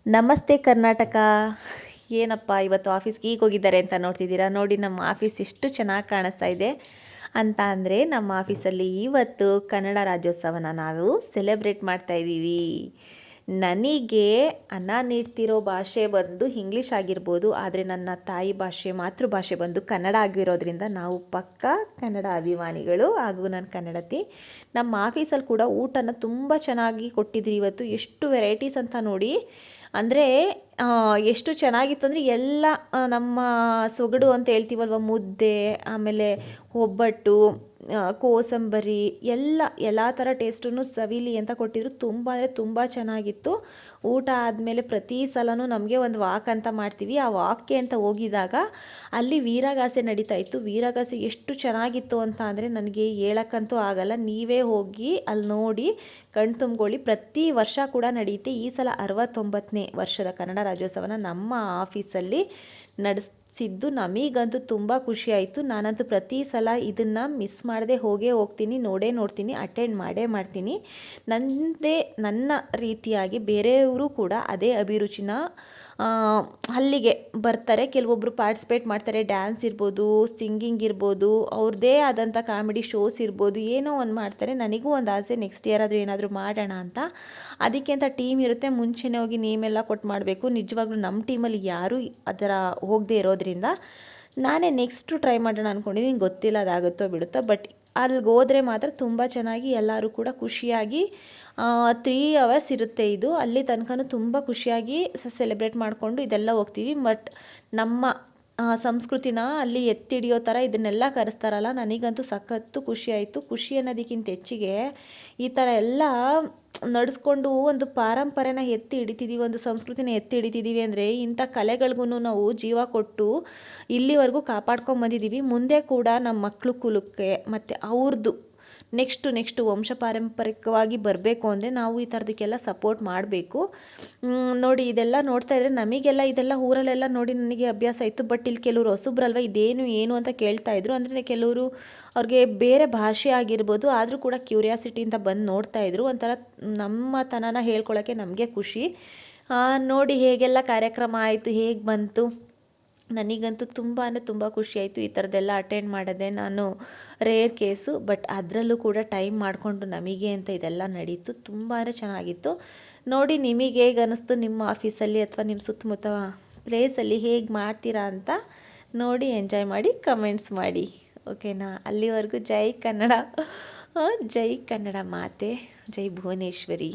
ನಮಸ್ತೆ ಕರ್ನಾಟಕ. ಏನಪ್ಪ ಇವತ್ತು ಆಫೀಸ್ಗೆ ಈಗ ಹೋಗಿದ್ದಾರೆ ಅಂತ ನೋಡ್ತಿದ್ದೀರಾ. ನೋಡಿ ನಮ್ಮ ಆಫೀಸ್ ಎಷ್ಟು ಚೆನ್ನಾಗಿ ಕಾಣಿಸ್ತಾ ಇದೆ ಅಂತ ಅಂದರೆ, ನಮ್ಮ ಆಫೀಸಲ್ಲಿ ಇವತ್ತು ಕನ್ನಡ ರಾಜ್ಯೋತ್ಸವನ ನಾವು ಸೆಲೆಬ್ರೇಟ್ ಮಾಡ್ತಾ ಇದ್ದೀವಿ. ನನಗೆ ಅನ್ನ ನೀಡ್ತಿರೋ ಭಾಷೆ ಬಂದು ಇಂಗ್ಲೀಷ್ ಆಗಿರ್ಬೋದು, ಆದರೆ ನನ್ನ ತಾಯಿ ಭಾಷೆ ಮಾತೃಭಾಷೆ ಬಂದು ಕನ್ನಡ ಆಗಿರೋದ್ರಿಂದ ನಾವು ಪಕ್ಕ ಕನ್ನಡ ಅಭಿಮಾನಿಗಳು ಹಾಗೂ ನಾನು ಕನ್ನಡತಿ. ನಮ್ಮ ಆಫೀಸಲ್ಲಿ ಕೂಡ ಊಟನ ತುಂಬ ಚೆನ್ನಾಗಿ ಕೊಟ್ಟಿದ್ರಿ ಇವತ್ತು. ಎಷ್ಟು ವೆರೈಟೀಸ್ ಅಂತ ನೋಡಿ, ಅಂದರೆ ಎಷ್ಟು ಚೆನ್ನಾಗಿತ್ತು ಅಂದರೆ ಎಲ್ಲ ನಮ್ಮ ಸೊಗಡು ಅಂತ ಹೇಳ್ತೀವಲ್ವ, ಮುದ್ದೆ, ಆಮೇಲೆ ಒಬ್ಬಟ್ಟು, ಕೋಸಂಬರಿ ಎಲ್ಲ ಥರ ಟೇಸ್ಟನ್ನು ಸವಿಲಿ ಅಂತ ಕೊಟ್ಟಿದ್ರು. ತುಂಬ ಅಂದರೆ ತುಂಬ ಚೆನ್ನಾಗಿತ್ತು. ಊಟ ಆದಮೇಲೆ ಪ್ರತಿ ಸಲನೂ ನಮಗೆ ಒಂದು ವಾಕ್ ಅಂತ ಮಾಡ್ತೀವಿ. ಆ ವಾಕ್ಗೆ ಅಂತ ಹೋಗಿದಾಗ ಅಲ್ಲಿ ವೀರಗಾಸೆ ನಡೀತಾ ಇತ್ತು. ವೀರಗಾಸೆ ಎಷ್ಟು ಚೆನ್ನಾಗಿತ್ತು ಅಂತ ಅಂದರೆ ನನಗೆ ಹೇಳಕ್ಕಂತೂ ಆಗಲ್ಲ. ನೀವೇ ಹೋಗಿ ಅಲ್ಲಿ ನೋಡಿ ಕಣ್ ತುಂಬ್ಕೊಳ್ಳಿ. ಪ್ರತಿ ವರ್ಷ ಕೂಡ ನಡೆಯುತ್ತೆ. ಈ ಸಲ 69ನೇ ವರ್ಷದ ಕನ್ನಡ ರಾಜ್ಯೋತ್ಸವನ ನಮ್ಮ ಆಫೀಸಲ್ಲಿ ನಡೆಸಿದ್ದು ನಮಗಂತೂ ತುಂಬ ಖುಷಿ ಆಯಿತು. ನಾನಂತೂ ಪ್ರತಿ ಸಲ ಇದನ್ನು ಮಿಸ್ ಮಾಡದೆ ಹೋಗ್ತೀನಿ, ನೋಡ್ತೀನಿ, ಅಟೆಂಡ್ ಮಾಡ್ತೀನಿ. ನನ್ನ ರೀತಿಯಾಗಿ ಬೇರೆಯವರು ಕೂಡ ಅದೇ ಅಭಿರುಚಿನ ಅಲ್ಲಿಗೆ ಬರ್ತಾರೆ. ಕೆಲವೊಬ್ಬರು ಪಾರ್ಟಿಸಿಪೇಟ್ ಮಾಡ್ತಾರೆ. ಡ್ಯಾನ್ಸ್ ಇರ್ಬೋದು, ಸಿಂಗಿಂಗ್ ಇರ್ಬೋದು, ಅವ್ರದ್ದೇ ಆದಂಥ ಕಾಮಿಡಿ ಶೋಸ್ ಇರ್ಬೋದು, ಏನೋ ಒಂದು ಮಾಡ್ತಾರೆ. ನನಗೂ ಒಂದು ಆಸೆ, ನೆಕ್ಸ್ಟ್ ಇಯರ್ ಆದರೂ ಏನಾದರೂ ಮಾಡೋಣ ಅಂತ. ಅದಕ್ಕೆ ಅಂತ ಟೀಮ್ ಇರುತ್ತೆ. ಮುಂಚೆನೇ ಹೋಗಿ ನೇಮೆಲ್ಲ ಕೊಟ್ಟು ಮಾಡಬೇಕು. ನಿಜವಾಗ್ಲೂ ನಮ್ಮ ಟೀಮಲ್ಲಿ ಯಾರೂ ಅದರ ಹೋಗದೆ ಇರೋದ್ರಿಂದ ನಾನೇ ನೆಕ್ಸ್ಟು ಟ್ರೈ ಮಾಡೋಣ ಅಂದ್ಕೊಂಡಿದ್ದೀನಿ. ಗೊತ್ತಿಲ್ಲ ಅದಾಗುತ್ತೋ ಬಿಡುತ್ತೋ, ಬಟ್ ಅಲ್ಲಿಗೆ ಹೋದರೆ ಮಾತ್ರ ತುಂಬ ಚೆನ್ನಾಗಿ ಎಲ್ಲರೂ ಕೂಡ ಖುಷಿಯಾಗಿ 3 hours ಇರುತ್ತೆ ಇದು. ಅಲ್ಲಿ ತನಕನೂ ತುಂಬ ಖುಷಿಯಾಗಿ ಸೆಲೆಬ್ರೇಟ್ ಮಾಡಿಕೊಂಡು ಇದೆಲ್ಲ ಹೋಗ್ತೀವಿ. ಬಟ್ ನಮ್ಮ ಸಂಸ್ಕೃತಿನ ಅಲ್ಲಿ ಎತ್ತಿ ಹಿಡಿಯೋ ಥರ ಇದನ್ನೆಲ್ಲ ಕರೆಸ್ತಾರಲ್ಲ, ನನಗಂತೂ ಸಖತ್ತು ಖುಷಿ ಆಯಿತು. ಖುಷಿ ಅನ್ನೋದಕ್ಕಿಂತ ಹೆಚ್ಚಿಗೆ ಈ ಥರ ಎಲ್ಲ ನಡೆಸ್ಕೊಂಡು ಒಂದು ಪಾರಂಪರೆನ ಎತ್ತಿ ಹಿಡಿತಿದ್ದೀವಿ, ಒಂದು ಸಂಸ್ಕೃತಿನ ಎತ್ತಿ ಹಿಡಿತಿದ್ದೀವಿ ಅಂದರೆ ಇಂಥ ಕಲೆಗಳಿಗೂ ನಾವು ಜೀವ ಕೊಟ್ಟು ಇಲ್ಲಿವರೆಗೂ ಕಾಪಾಡ್ಕೊಂಬಂದಿದ್ದೀವಿ. ಮುಂದೆ ಕೂಡ ನಮ್ಮ ಮಕ್ಕಳು ಕುಲಕ್ಕೆ ಮತ್ತು ಅವ್ರದ್ದು ನೆಕ್ಸ್ಟು ವಂಶ ಪಾರಂಪರಿಕವಾಗಿ ಬರಬೇಕು ಅಂದರೆ ನಾವು ಈ ಥರದಕ್ಕೆಲ್ಲ ಸಪೋರ್ಟ್ ಮಾಡಬೇಕು. ನೋಡಿ ಇದೆಲ್ಲ ನೋಡ್ತಾ ಇದ್ದರೆ ನಮಗೆಲ್ಲ ಇದೆಲ್ಲ ಊರಲ್ಲೆಲ್ಲ ನೋಡಿ ನನಗೆ ಅಭ್ಯಾಸ ಇತ್ತು. ಬಟ್ ಇಲ್ಲಿ ಕೆಲವರು ಹೊಸಬ್ರಲ್ವ, ಏನು ಅಂತ ಕೇಳ್ತಾಯಿದ್ರು. ಅಂದರೆ ಕೆಲವರು ಅವ್ರಿಗೆ ಬೇರೆ ಭಾಷೆ ಆಗಿರ್ಬೋದು, ಆದರೂ ಕೂಡ ಕ್ಯೂರಿಯಾಸಿಟಿಯಿಂದ ಬಂದು ನೋಡ್ತಾಯಿದ್ರು. ಒಂಥರ ನಮ್ಮ ತನನ ಹೇಳ್ಕೊಳ್ಳೋಕ್ಕೆ ನಮಗೆ ಖುಷಿ. ನೋಡಿ ಹೇಗೆಲ್ಲ ಕಾರ್ಯಕ್ರಮ ಆಯಿತು, ಹೇಗೆ ಬಂತು. ನನಗಂತೂ ತುಂಬ ಅಂದರೆ ತುಂಬ ಖುಷಿಯಾಯಿತು. ಈ ಥರದ್ದೆಲ್ಲ ಅಟೆಂಡ್ ಮಾಡೋದೆ ನಾನು ರೇರ್ ಕೇಸು. ಬಟ್ ಅದರಲ್ಲೂ ಕೂಡ ಟೈಮ್ ಮಾಡಿಕೊಂಡು ನಮಗೆ ಅಂತ ಇದೆಲ್ಲ ನಡೀತು. ತುಂಬ ಅಂದರೆ ಚೆನ್ನಾಗಿತ್ತು. ನೋಡಿ ನಿಮಗೆ ಹೇಗೆ ಅನ್ನಿಸ್ತು ನಿಮ್ಮ ಆಫೀಸಲ್ಲಿ ಅಥವಾ ನಿಮ್ಮ ಸುತ್ತಮುತ್ತ ಪ್ಲೇಸಲ್ಲಿ ಹೇಗೆ ಮಾಡ್ತೀರಾ ಅಂತ ನೋಡಿ ಎಂಜಾಯ್ ಮಾಡಿ ಕಮೆಂಟ್ಸ್ ಮಾಡಿ. ಓಕೆನಾ? ಅಲ್ಲಿವರೆಗೂ ಜೈ ಕನ್ನಡ, ಜೈ ಕನ್ನಡ ಮಾತೆ, ಜೈ ಭುವನೇಶ್ವರಿ.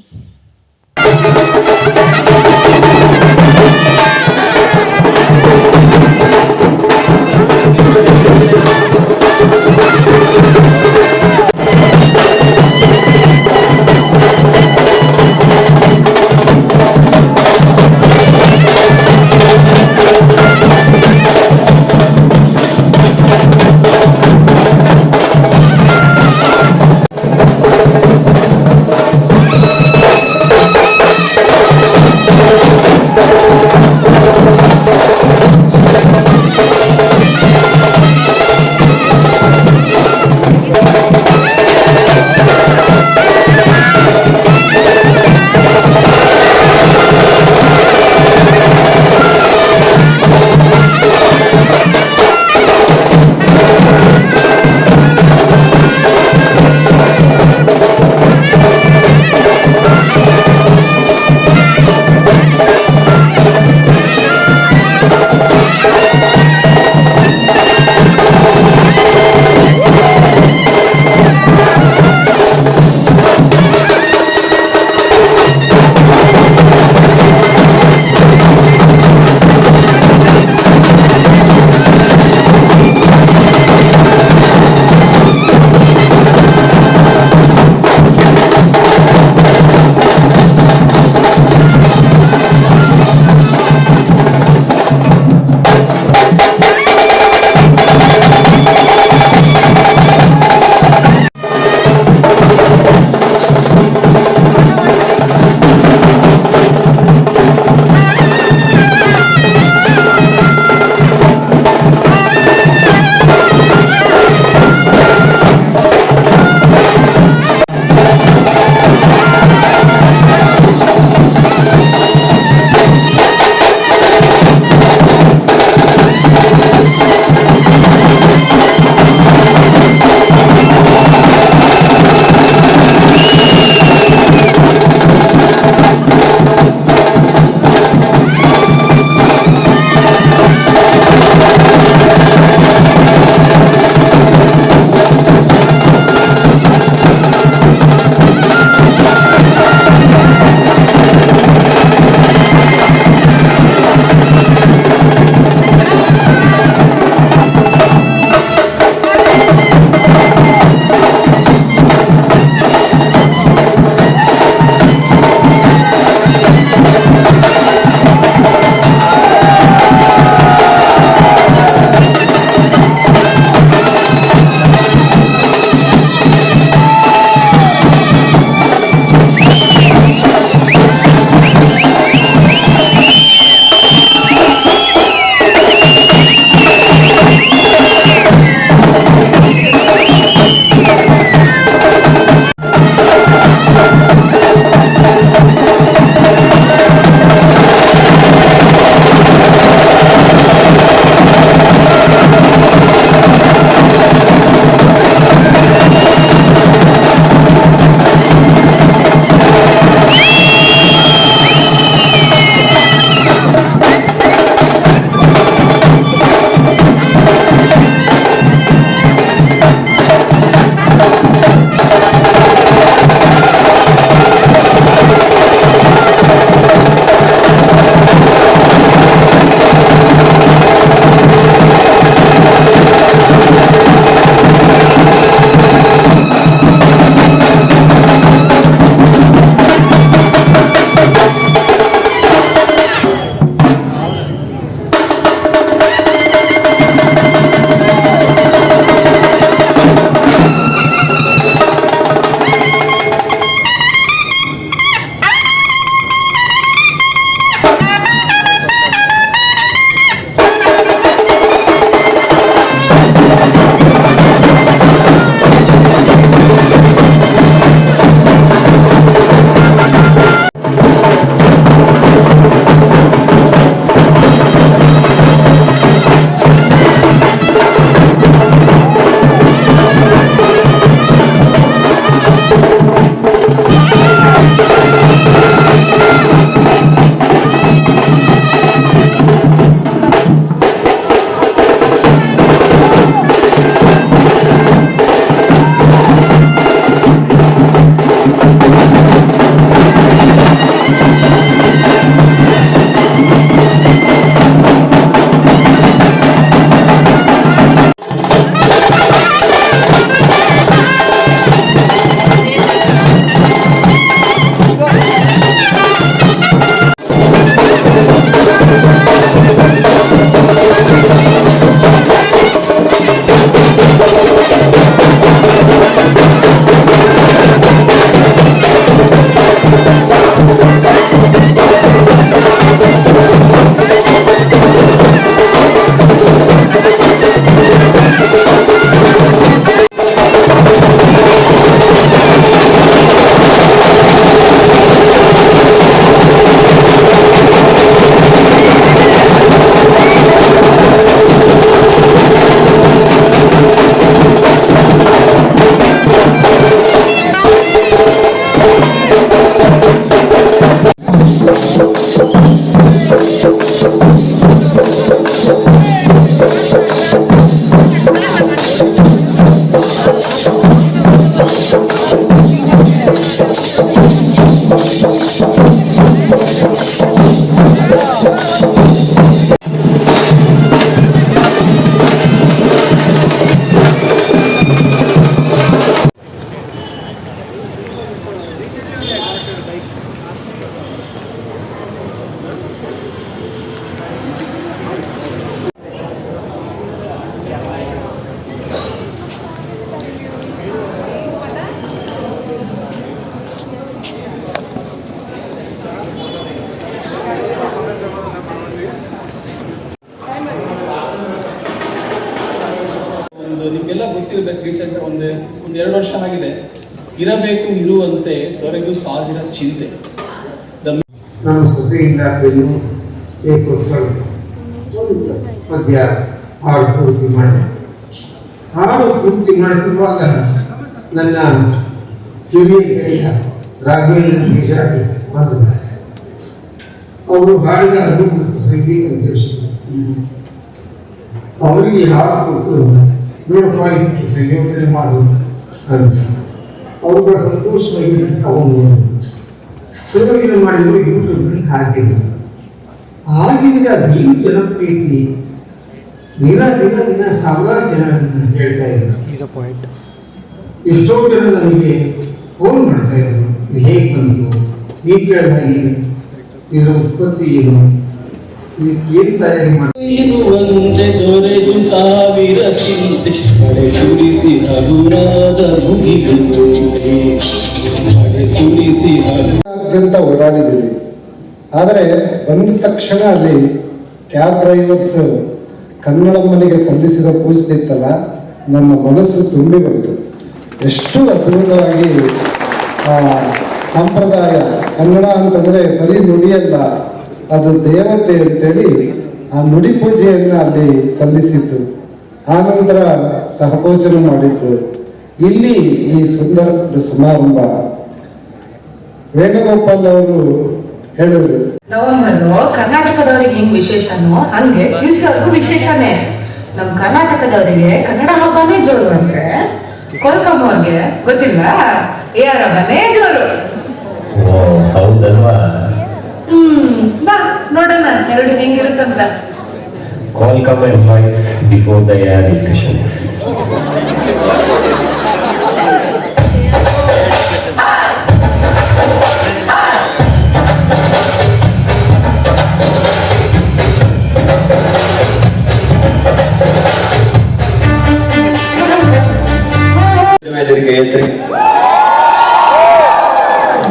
ಗೊತ್ತಿರಬೇಕು, ರೀಸೆಂಟ್ ಒಂದು 2 ವರ್ಷ ಆಗಿದೆ. ಇರಬೇಕು ಇರುವಂತೆ ತೊರೆದು ಸಾವಿರ ಚಿಂತೆ. ನಮ್ಮ ಸೊಸೆಯಿಂದ ಪದ್ಯ ಹಾಡು ಪೂರ್ತಿ ಮಾಡ್ತಿರುವಾಗ ನನ್ನ ಕಿರಿಯ ಗೆಳೆಯ ರಾಘವೇಂದ್ರ ಬೀಜಾಡಿ ಬಂದರು. ಅವರು ಹಾಡುಗಾರರು ಮತ್ತು ಸಂಗೀತ ನಿರ್ದೇಶಕರು. ಅವರಿಗೆ ಹಾಡು ಕೊಟ್ಟು ನೋಡಪ್ಪ ಇದಕ್ಕೆ ಸಂಯೋಜನೆ ಮಾಡು ಅಂತ ಅವರುಗಳ ಸಂತೋಷವಾಗಿ ಅವನು ಸಂಯೋಜನೆ ಮಾಡಿದ್ರು. ಯೂಟ್ಯೂಬ್ನಲ್ಲಿ ಹಾಕಿದ್ರು. ಹಾಗಿದ್ರೆ ಅದೇನು ಜನಪ್ರೀತಿ, ದಿನ ದಿನ ದಿನ ಸಾವಿರಾರು ಜನ ಕೇಳ್ತಾ ಇದ್ರು. ಎಷ್ಟೋ ಜನ ನನಗೆ ಫೋನ್ ಮಾಡ್ತಾ ಇದ್ರು, ಇದು ಹೇಗೆ ಬಂತು, ನೀವು ಕೇಳಿದಾಗಿದೆ, ಇದರ ಉತ್ಪತ್ತಿ ಏನು, ಇದಕ್ಕೆ ಏನು ತಯಾರಿ ಇರುವಂತೆ ತೊರೆದು ಸಾವಿರ ಚಿಂತೆ ಮಳೆ ಸುರಿಸಿ ಹಗುರಾದ ಮುಗಿದುಂಟೆ ಮಳೆ ಸುರಿಸಿ ಅಂತ ಓಡಾಡಿದ್ದೀವಿ. ಆದರೆ ಬಂದ ತಕ್ಷಣ ಅಲ್ಲಿ ಕ್ಯಾಬ್ ಡ್ರೈವರ್ಸ್ ಕನ್ನಡಮ್ಮನಿಗೆ ಸಲ್ಲಿಸಿದ ಪೂಜೆ ಇತ್ತಲ್ಲ, ನಮ್ಮ ಮನಸ್ಸು ತುಂಬಿ ಬಂತು. ಎಷ್ಟು ಅದ್ಭುತವಾಗಿ ಸಂಪ್ರದಾಯ ಕನ್ನಡ ಅಂತಂದರೆ ಬರೀ ನುಡಿಯಲ್ಲ, ಅದು ದೇವತೆ ಅಂತೇಳಿ ಆ ನುಡಿ ಪೂಜೆಯನ್ನು ಅಲ್ಲಿ ಸಲ್ಲಿಸಿದ್ದು. ಆನಂತರ ಸಹಭೋಜನ ಮಾಡಿದ್ದು. ಇಲ್ಲಿ ಈ ಸುಂದರ ಸಮಾರಂಭ ವೇಣುಗೋಪಾಲ್ ಅವರು ಹೇಳಿದ್ರು, ನವಂಬರು ಕರ್ನಾಟಕದವರಿಗೆ ಹೆಂಗ್ ವಿಶೇಷನೋ ಹಂಗೆ ಕ್ಯೂಸರ್ಗೂ ವಿಶೇಷನೇ. ನಮ್ ಕರ್ನಾಟಕದವರಿಗೆ ಕನ್ನಡ ಹಬ್ಬನೇ ಜೋರು ಅಂದ್ರೆ ಕೊಲ್ಕಮ್ಮಗೆ ಗೊತ್ತಿಲ್ಲ, AR ಹಬ್ಬನೇ ಜೋರು. ಹೌದಲ್ವಾ? ಬಾ ನೋಡೋಣ ಎರಡು ಹೆಂಗಿರುತ್ತಂತ. Qualcomm employees before the AR discussions.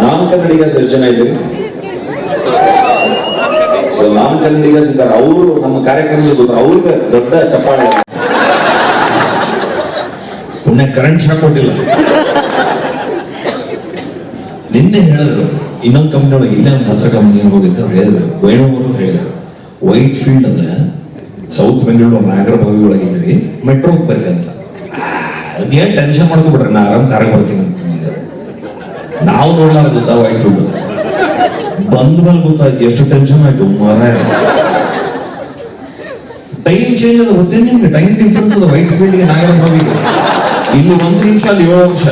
ನಾನ್ ಕನ್ನಡಿಗಸ್ ಎಷ್ಟು ಜನ ಇದ್ದೀರಿ? ಸೊ ನಾನ್ ಕನ್ನಡಿಗಸ್ ಇದ್ದಾರೆ. ಅವರು ನಮ್ಮ ಕಾರ್ಯಕ್ರಮದಲ್ಲಿ ಗೊತ್ತಾರೆ, ಅವ್ರಿಗೆ ದೊಡ್ಡ ಚಪ್ಪಾಳೆ. ಪುಣ್ಯ ಕರೆಂಟ್ ಶಾಕ್ ಕೊಟ್ಟಿಲ್ಲ. ನಿನ್ನೆ ಹೇಳಿದ್ರು ಇನ್ನೊಂದು ಕಂಪ್ನಿ ಒಳಗೆ, ಇಲ್ಲೇ ಒಂದು 10 ಕಂಪ್ನಿ ಹೋಗಿದ್ದು. ಅವ್ರು ಹೇಳಿದ್ರು, ವೇಣುವರು ಹೇಳಿದ್ರು, ವೈಟ್ ಫೀಲ್ಡ್ ಅದ ಸೌತ್ ಬೆಂಗಳೂರು ನಾಗರಭಾವಿ ಒಳಗಿದ್ರಿ, ಮೆಟ್ರೋಗೆ ಬರ್ರಿ ಅಂತ. ಅದೇನ್ ಟೆನ್ಷನ್ ಮಾಡ್ಕೊಬಿಡ್ರಿ, ನಾ ಆರಾಮ್ ಕಾರಾಗ ಬರ್ತೀನಿ ಅಂತ. ನಾವು ನೋಡ್ಲಾರ್ದ ವೈಟ್ ಫೀಲ್ಡ್ ಬಂದ ಮೇಲೆ ಗೊತ್ತಾಯ್ತು ಎಷ್ಟು ಟೆನ್ಷನ್ ಆಯ್ತು ಮರ. ಟೈಮ್ ಚೇಂಜ್ ಅದ ಗೊತ್ತೇನು ನಿಮ್ಗೆ? ಟೈಮ್ ಡಿಫ್ರೆನ್ಸ್ ಅದ ವೈಟ್ ಫೀಲ್ಡ್ಗೆ ನಾಗರಭಾವಿಗೆ. ಇಲ್ಲಿ 1 ನಿಮಿಷ, ಅಲ್ಲಿ 7 ವರ್ಷ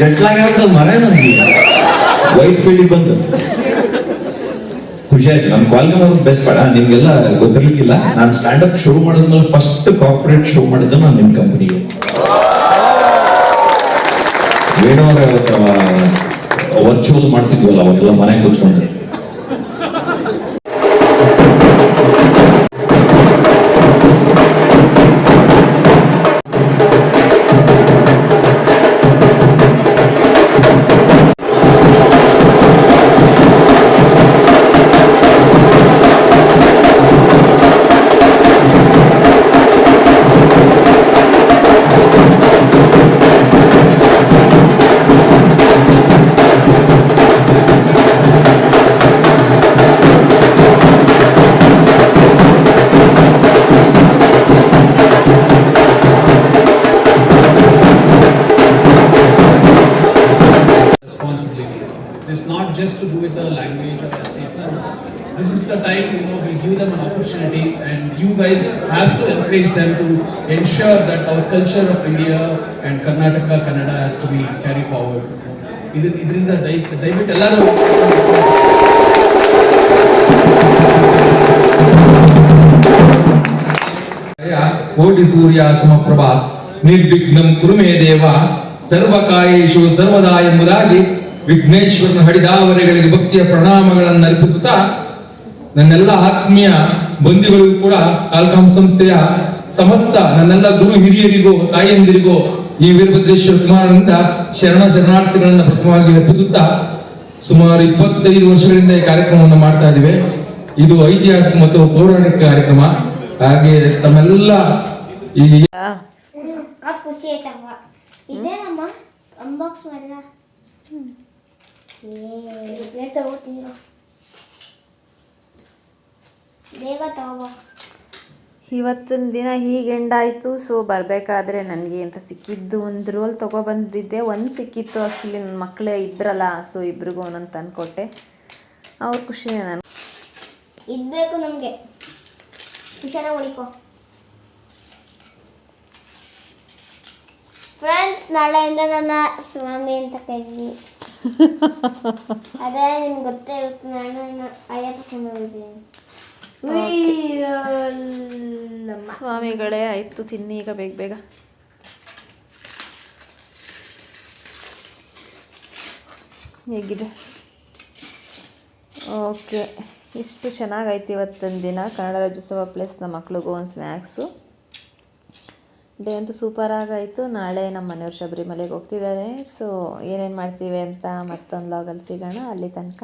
ಜಟ್ಲಾಗ ಆಗ್ತದ ಮರ ನಮ್ಗೆ. ವೈಟ್ ಫೀಲ್ಡಿಗೆ ಬಂದು ಖುಷಿ ಆಯ್ತು. ನಮ್ ಕ್ವಾಲ್ಕಮ್ ಅವ್ರದ್ದು ಬೆಸ್ಟ್ ಬೇಡ, ನಿಮ್ಗೆಲ್ಲ ಗೊತ್ತಿರ್ಲಿಕ್ಕಿಲ್ಲ. ನಾನು ಸ್ಟ್ಯಾಂಡ್ ಅಪ್ ಶೋ ಮಾಡಿದ್ಮೇಲೆ ಫಸ್ಟ್ ಕಾರ್ಪೊರೇಟ್ ಶೋ ಮಾಡಿದ್ದು ನಾನು ನಿಮ್ ಕಂಪನಿಗೆ. ವೇಣುವರ ವರ್ಚುವಲ್ ಮಾಡ್ತಿದ್ವಲ್ಲ, ಅವಾಗೆಲ್ಲ ಮನೆಗೆ ಕೂತ್ಕೊಂಡು. It's not just to do with the language or estates. This is the time, we give them an opportunity, and you guys has to encourage them to ensure that our culture of India and Karnataka, Kannada has to be carried forward. ಇದರಿಂದ ದಯವಿಟ್ಟು ಎಲ್ಲರೂ ಕೋಟಿ ಸೂರ್ಯ ಸಮಪ್ರಭಾ ನಿರ್ವಿಘ್ನಂ ಕುರುಮೇ ದೇವ ಸರ್ವಕಾಯೇಶು ಸರ್ವದಾ ಎಂಬುದಾಗಿ ವಿಘ್ನೇಶ್ವರನ ಹಡಿದಾವರೆಗಳಿಗೆ ಭಕ್ತಿಯ ಪ್ರಣಾಮಗಳನ್ನು ಅರ್ಪಿಸುತ್ತಾ, ನನ್ನೆಲ್ಲ ಆತ್ಮೀಯ ಬಂಧುಗಳಿಗೂ ಕೂಡ ಕಾಲ್ಕಾಮ್ ಸಂಸ್ಥೆಯ ಸಮಸ್ತ ನನ್ನೆಲ್ಲ ಗುರು ಹಿರಿಯರಿಗೂ ತಾಯಿಯಂದಿರಿಗೂ ಈ ವೀರಭದ್ರೇಶ್ವರ ಕುಮಾರನಿಂದ ಶರಣಾರ್ಥಿಗಳನ್ನು ಪ್ರಥಮವಾಗಿ ಅರ್ಪಿಸುತ್ತಾ, ಸುಮಾರು 25 ವರ್ಷಗಳಿಂದ ಈ ಕಾರ್ಯಕ್ರಮವನ್ನು ಮಾಡ್ತಾ ಇದ್ದೇವೆ. ಇದು ಐತಿಹಾಸಿಕ ಮತ್ತು ಪೌರಾಣಿಕ ಕಾರ್ಯಕ್ರಮ. ಹಾಗೆ ತಮ್ಮೆಲ್ಲ ಈ ಅದು ಖುಷಿ ಆಯ್ತಮ್ಮ. ಇದೇನಮ್ಮ ಅನ್ಬಾಕ್ಸ್ ಮಾಡಿದ ಪ್ಲೇಟ್ ತಗೋತೀನಿ ಬೇಗ ತಗೋಬ. ಇವತ್ತಿನ ದಿನ ಹೀಗೆ ಎಂಡಾಯಿತು. ಸೊ ಬರಬೇಕಾದ್ರೆ ನನಗೆ ಅಂತ ಸಿಕ್ಕಿದ್ದು ಒಂದು ರೋಲ್ ತೊಗೊಬಂದಿದ್ದೆ. ಒಂದು ಸಿಕ್ಕಿತ್ತು ಆ್ಯಕ್ಚುಲಿ, ನನ್ನ ಮಕ್ಕಳೇ ಇಬ್ಬರಲ್ಲ, ಸೊ ಇಬ್ರಿಗೂ ಒಂದೊಂದು ತಂದುಕೊಟ್ಟೆ. ಅವ್ರ ಖುಷಿನೇ ನಾನು. ಇದು ಬೇಕು ನಮಗೆ, ಹುಷಾರಾಗಿ ಉಳಿಕೋ. ಫ್ರೆಂಡ್ಸ್, ನಾಳೆಯಿಂದ ನನ್ನ ಸ್ವಾಮಿ ಅಂತ ಕರೀರಿ. ಅದೇ ನಿಮ್ಗೆ ಗೊತ್ತೇ ಇರುತ್ತೆ, ನಾನು ಅಯ್ಯಪ್ಪ ಸ್ವಾಮಿ ಹೋಗಿದ್ದೀನಿ. ಸ್ವಾಮಿಗಳೇ ಆಯಿತು, ತಿನ್ನಿ ಈಗ ಬೇಗ ಬೇಗ. ಹೇಗಿದೆ? ಓಕೆ, ಇಷ್ಟು ಚೆನ್ನಾಗೈತೆ ಇವತ್ತಿನ ದಿನ. ಕನ್ನಡ ರಾಜ್ಯೋತ್ಸವ ಪ್ಲಸ್ ನಮ್ಮ ಮಕ್ಳಿಗೂ ಒಂದು ಸ್ನ್ಯಾಕ್ಸು. ಡೇ ಅಂತೂ ಸೂಪರಾಗಾಯಿತು. ನಾಳೆ ನಮ್ಮ ಮನೆಯವ್ರು ಶಬರಿಮಲೆಗೆ ಹೋಗ್ತಿದ್ದಾರೆ. ಸೊ ಏನೇನು ಮಾಡ್ತೀವಿ ಅಂತ ಮತ್ತೊಂದು ಲಾಗಲ್ಲಿ ಸಿಗೋಣ. ಅಲ್ಲಿ ತನಕ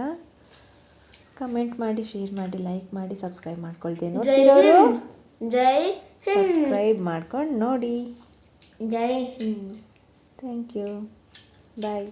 ಕಮೆಂಟ್ ಮಾಡಿ, ಶೇರ್ ಮಾಡಿ, ಲೈಕ್ ಮಾಡಿ, ಸಬ್ಸ್ಕ್ರೈಬ್ ಮಾಡ್ಕೊಳ್ತೀನಿ. ನೋಡ್ತಿರೋರು ಜೈ ಸಬ್ಸ್ಕ್ರೈಬ್ ಮಾಡ್ಕೊಂಡು ನೋಡಿ. ಜೈ ಥ್ಯಾಂಕ್ ಯು, ಬಾಯ್.